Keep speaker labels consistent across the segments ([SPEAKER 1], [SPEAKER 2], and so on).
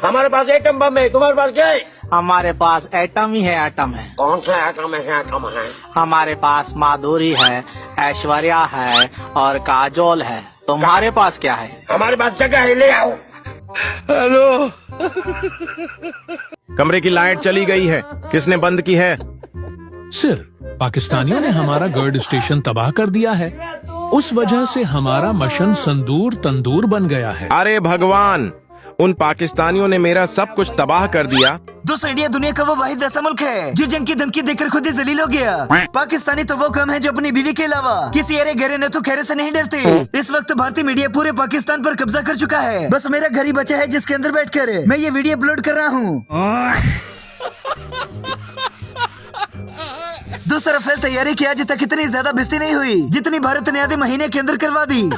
[SPEAKER 1] हमारे पास atom bomb है, तुम्हारे पास क्या है?
[SPEAKER 2] हमारे पास एटम ही है, एटम है।
[SPEAKER 1] कौन सा एटम है? एटम है
[SPEAKER 2] हमारे पास माधुरी है, ऐश्वर्या है और काजोल है। तुम्हारे पास क्या है?
[SPEAKER 1] हमारे पास जगह है, ले आओ।
[SPEAKER 3] हेलो।
[SPEAKER 4] कमरे की लाइट चली गई है, किसने बंद की है?
[SPEAKER 3] सर, पाकिस्तानियों ने हमारा गर्ड स्टेशन तबाह कर दिया है। उस वजह से हमारा मशन संदूर तंदूर बन गया है।
[SPEAKER 4] अरे भगवान, उन पाकिस्तानियों ने मेरा सब कुछ तबाह कर दिया।
[SPEAKER 5] दोस्तों, इंडिया दुनिया का वो वाहिद ऐसा मुल्क है जो जंग की धमकी देकर खुद ही जलील हो गया। पाकिस्तानी तो वो कम है जो अपनी बीवी के अलावा किसी अरे गहरे न तो खैरे से नहीं डरते। इस वक्त भारतीय मीडिया पूरे पाकिस्तान पर कब्जा कर चुका है। बस मेरा घर ही बचा है जिसके अंदर बैठकर मैं ये वीडियो अपलोड कर रहा हूँ। दूसरा फेल तैयारी की आज तक इतनी ज्यादा बेइज्जती नहीं हुई जितनी भारत ने आधे महीने के अंदर करवा दी।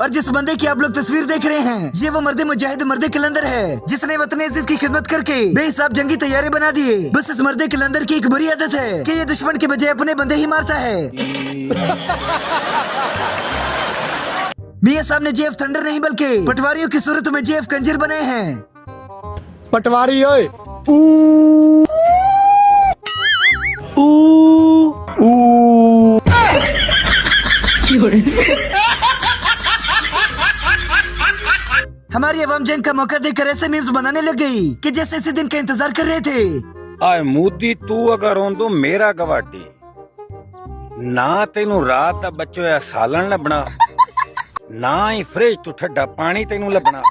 [SPEAKER 5] और जिस बंदे की आप लोग तस्वीर देख रहे हैं, ये वो मर्दे मुजाहिद मर्दे कलंदर है जिसने वतन अजीज की खिदमत करके बेहिसाब जंगी तैयारी बना दिए। बस इस मर्दे कलंदर की एक बुरी आदत है कि ये दुश्मन के बजाय अपने बंदे ही मारता है। मियां साहब ने जेएफ थंडर नहीं बल्कि पटवारियों की सूरत में जेएफ कंजर बनाए हैं।
[SPEAKER 6] पटवारी ओए,
[SPEAKER 5] हमारी अवाम जंग का मौका देखकर ऐसे मीम्स बनाने लग गई कि जैसे इसी दिन का इंतजार कर रहे थे।
[SPEAKER 7] आए मोदी, तू अगर होंदो मेरा गवाटी ना तेनू रात दा बच्चो या सालन लबना, ना ही फ्रिज तू ठंडा पानी तेनू लबना,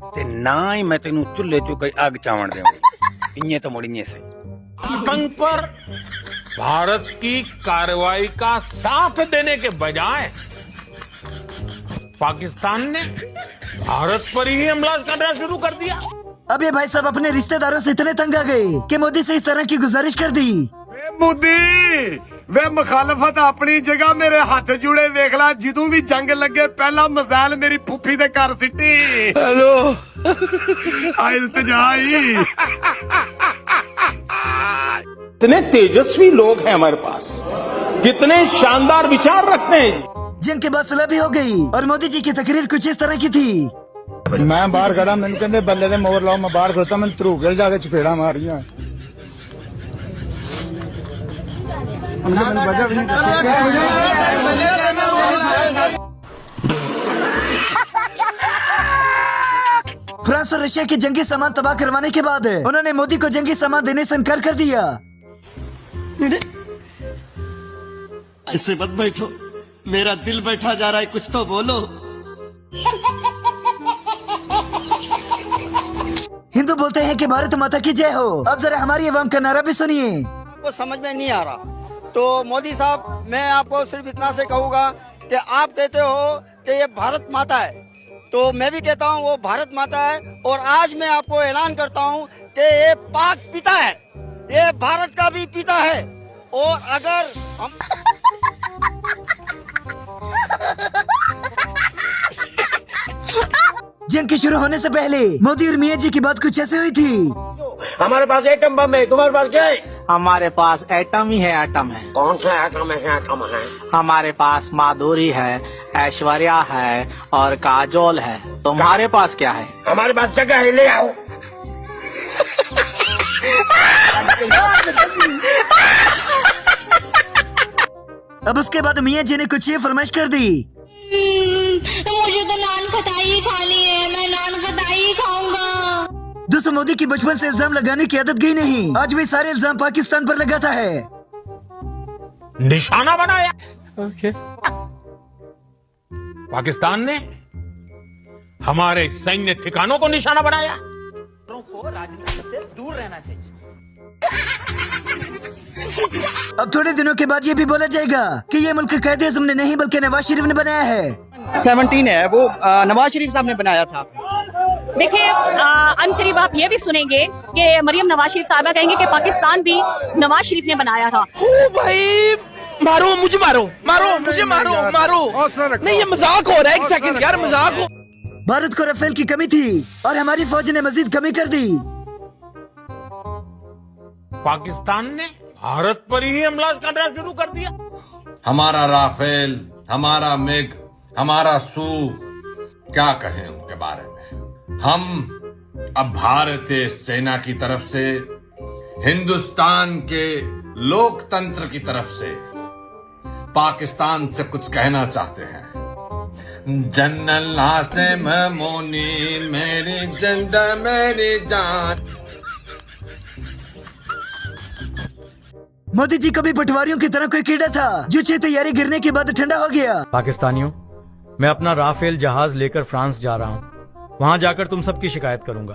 [SPEAKER 7] ते ना ही मैं तेनू चुल्हे चो कोई आग चावण देऊंगी। इन्ने तो मुड़िए से
[SPEAKER 8] आतंक पर भारत की कार्रवाई का साथ देने के बजाय पाकिस्तान ने भारत पर ही हमला करना शुरू कर दिया।
[SPEAKER 5] अब ये भाई साहब अपने रिश्तेदारों से इतने तंग आ गए कि मोदी से इस तरह की गुजारिश कर दी।
[SPEAKER 6] मोदी वे मुखालफत अपनी जगह, मेरे हाथ जुड़े वेख ला। जिदू भी जंग लगे पहला मजाल मेरी फुफी दे घर सिटी।
[SPEAKER 3] हेलो।
[SPEAKER 6] इल्तिजाई।
[SPEAKER 8] कितने तेजस्वी लोग हैं हमारे पास, कितने शानदार विचार रखते हैं।
[SPEAKER 5] जंग के बाद सुलह भी हो गई और मोदी जी की तकरीर कुछ इस तरह की थी।
[SPEAKER 6] मैं बाहर खड़ा, मैंने कहते बल्ले दे मोर लाओ, मैं बाहर खड़ोता, मैंने धरूके जाके चपेड़ा मारियां।
[SPEAKER 5] फ्रांस और रशिया की जंगी सामान तबाह करवाने के बाद उन्होंने मोदी को जंगी सामान देने से इनकार कर दिया।
[SPEAKER 9] ऐसे मत बैठो, मेरा दिल बैठा जा रहा है, कुछ तो बोलो।
[SPEAKER 5] हिंदू बोलते हैं कि भारत माता की जय हो। अब जरा हमारी अवाम का नारा भी सुनिए।
[SPEAKER 10] को समझ में नहीं आ रहा तो मोदी साहब, मैं आपको सिर्फ इतना से कहूँगा कि आप कहते हो कि ये भारत माता है, तो मैं भी कहता हूँ वो भारत माता है। और आज मैं आपको ऐलान करता हूँ कि ये पाक पिता है, ये भारत का भी पिता है। और अगर हम
[SPEAKER 5] जंग के शुरू होने से पहले मोदी और मियां जी की बात कुछ ऐसे हुई थी।
[SPEAKER 1] हमारे पास एटम बम है, तुम्हारे पास क्या है?
[SPEAKER 2] हमारे पास एटम ही है, एटम है।
[SPEAKER 1] कौन सा एटम है? एटम है
[SPEAKER 2] हमारे पास माधुरी है, ऐश्वर्या है और काजोल है। तुम्हारे पास क्या है?
[SPEAKER 1] हमारे पास जगह है, ले आओ।
[SPEAKER 5] अब उसके बाद मियां जी ने कुछ ये फरमाइश कर दी।
[SPEAKER 11] मुझे तो नान खटाई ही खानी है, मैं नान खटाई ही खाऊंगा।
[SPEAKER 5] दोस्तों, मोदी की बचपन से इल्जाम लगाने की आदत गई नहीं। आज भी सारे इल्जाम पाकिस्तान पर लगाता है।
[SPEAKER 8] निशाना बनाया। पाकिस्तान ने हमारे सैन्य ठिकानों को निशाना बनाया।
[SPEAKER 2] को राजनीति से दूर रहना चाहिए।
[SPEAKER 5] अब थोड़े दिनों के बाद ये भी बोला जाएगा कि ये मुल्क कायदे-ए-आज़म ने नहीं बल्कि नवाज शरीफ ने बनाया है।
[SPEAKER 12] 17 है वो नवाज शरीफ साहब ने बनाया था।
[SPEAKER 11] देखिए, अनकरीब आप ये भी सुनेंगे कि मरियम नवाज शरीफ साहबा कहेंगे कि पाकिस्तान भी नवाज शरीफ ने बनाया था।
[SPEAKER 13] ओ भाई, मारो मुझे, मारो मुझे, मारो। नहीं, ये मजाक हो रहा है। एक सेकंड यार, मजाक हो।
[SPEAKER 5] भारत को राफेल की कमी थी और हमारी फौज ने मजीद कमी कर दी।
[SPEAKER 8] पाकिस्तान ने भारत पर ही हमला करना शुरू कर दिया।
[SPEAKER 14] हमारा राफेल, हमारा मिग, हमारा सू, क्या कहें उनके बारे में। हम अब भारतीय सेना की तरफ से, हिंदुस्तान के लोकतंत्र की तरफ से पाकिस्तान से कुछ कहना चाहते हैं। जन्नल हासिम मोनी मेरी जिंद मेरी जान।
[SPEAKER 5] मोदी जी कभी पटवारियों की तरह कोई कीड़ा था जो 6 तैयारी गिरने के बाद ठंडा हो गया।
[SPEAKER 15] पाकिस्तानियों, मैं अपना राफेल जहाज लेकर फ्रांस जा रहा हूँ। वहाँ जाकर तुम सबकी शिकायत करूंगा।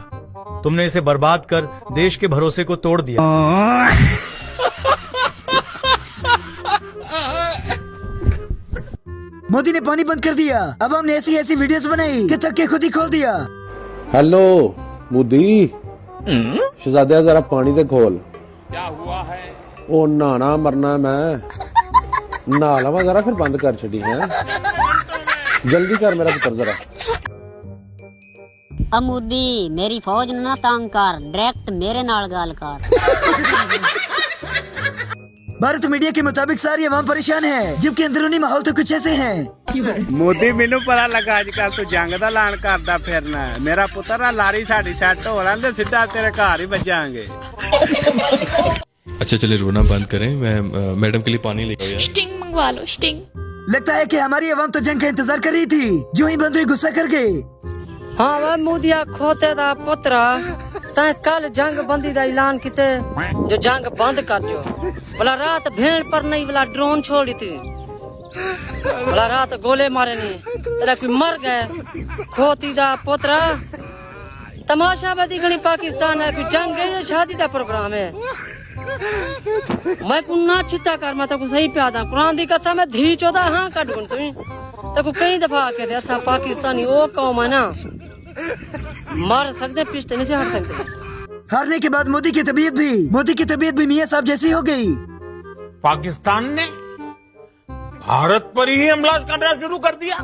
[SPEAKER 15] तुमने इसे बर्बाद कर देश के भरोसे को तोड़ दिया।
[SPEAKER 5] मोदी ने पानी बंद कर दिया। अब हमने ऐसी ऐसी वीडियोस बनाई कि तक के खुद ही खोल दिया।
[SPEAKER 16] हेलो मोदी, शहजादिया जरा पानी दे खोल।
[SPEAKER 8] क्या हुआ है?
[SPEAKER 16] ओ नहाना मरना मैं नहा लवा जरा फिर बंद कर छड़ी है। जल्दी कर मेरा पुत्र जरा।
[SPEAKER 17] अमूदी मेरी फौज ना तंग कर, डायरेक्ट मेरे नाल गल कर।
[SPEAKER 5] भारत मीडिया के मुताबिक सारी अवाम परेशान है, जबकि अंदरूनी माहौल तो कुछ ऐसे हैं।
[SPEAKER 6] मोदी मैनू पता लगा अजकल तू जंग दा ऐलान करदा फिरना। मेरा पुत्र लारी साडी सैट हो लैंदे, सीधा तेरे घर ही बजांगे।
[SPEAKER 18] अच्छा चले रोना बंद करें, मैं मैडम के लिए पानी लेकर आया।
[SPEAKER 19] स्टिंग मंगवा लो, स्टिंग।
[SPEAKER 5] लगता है कि हमारी अवाम तो जंग का इंतजार कर रही थी, जो ही बंद हुई गुस्सा कर गए।
[SPEAKER 20] हाँ वह मोदिया खोते दा पुत्रा, तैं कल जंग बंदी दा ऐलान किते जो जंग बंद कर जो। भला रात भेड़ पर नहीं, भला ड्रोन छोड़ी थी, भला रात गोले मारे नहीं, तेरा कोई मर गए। खोती दा पुत्रा, तमाशा बदी गणी पाकिस्तान है, कोई जंग है या शादी का प्रोग्राम है। मैं कुन्ना चित्ता कर, मैं तो सही प्यादा कुरान दी कथा में धी चौदा हाँ कट गुण तुम्हें तो कई दफा आके थे असा पाकिस्तानी ओ कौम है ना, मर सकते पिछते नहीं से हट सकते।
[SPEAKER 5] हारने के बाद मोदी की तबीयत भी मियां साहब जैसी हो गई।
[SPEAKER 8] पाकिस्तान ने भारत पर ही हमला करना शुरू कर दिया।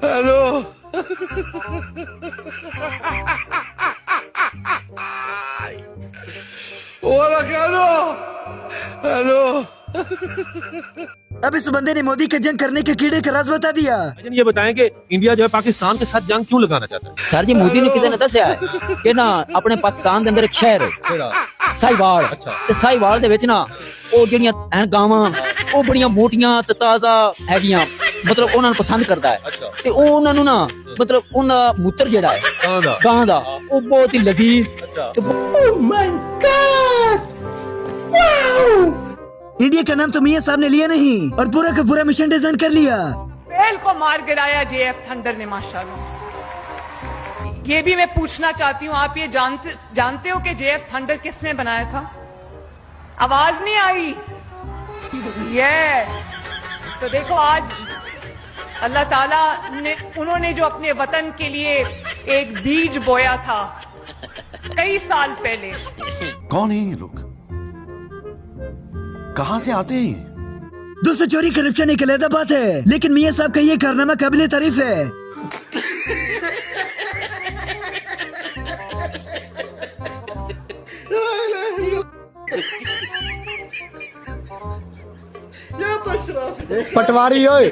[SPEAKER 13] Hello hello.
[SPEAKER 5] अब इस बंदे ने मोदी के जंग करने के कीड़े का राज बता दिया।
[SPEAKER 21] ये बताएं कि इंडिया जो है पाकिस्तान के साथ जंग क्यों लगाना चाहता है?
[SPEAKER 22] सर जी मोदी ने किसी ने दसिया है कि ना अपने पाकिस्तान के अंदर एक शहर साहिवाल, ते साहिवाल दे विच ना ओ जेड़ियां हैं गावां ओ बड़ियां मोटियां ते ताजा हैगियां, मतलब उन्हां नूं पसंद करदा है। ते ओ उन्हां नूं ना मतलब उन्हां मूत्र जेड़ा है गां दा ओ बहुत ही लजीज। Oh my God, wow.
[SPEAKER 5] India का नाम तो मियां साहब ने लिया नहीं और पूरा का पूरा मिशन डिजाइन कर लिया।
[SPEAKER 23] फेल को मार गिराया जेएफ थंडर ने माशाल्लाह। ये भी मैं पूछना चाहती हूँ, आप ये जानते हो कि जेएफ थंडर किसने बनाया था? आवाज नहीं आई। यस, तो देखो आज अल्लाह ताला ने, उन्होंने जो अपने वतन के लिए एक बीज बोया था कई साल पहले।
[SPEAKER 9] कौन है ये लोग, कहां से आते हैं?
[SPEAKER 5] दोस्तों चोरी करप्शन एक अलग बात है, लेकिन मियां साहब का ये कारनामा काबिले तारीफ है।
[SPEAKER 21] पटवारी ओए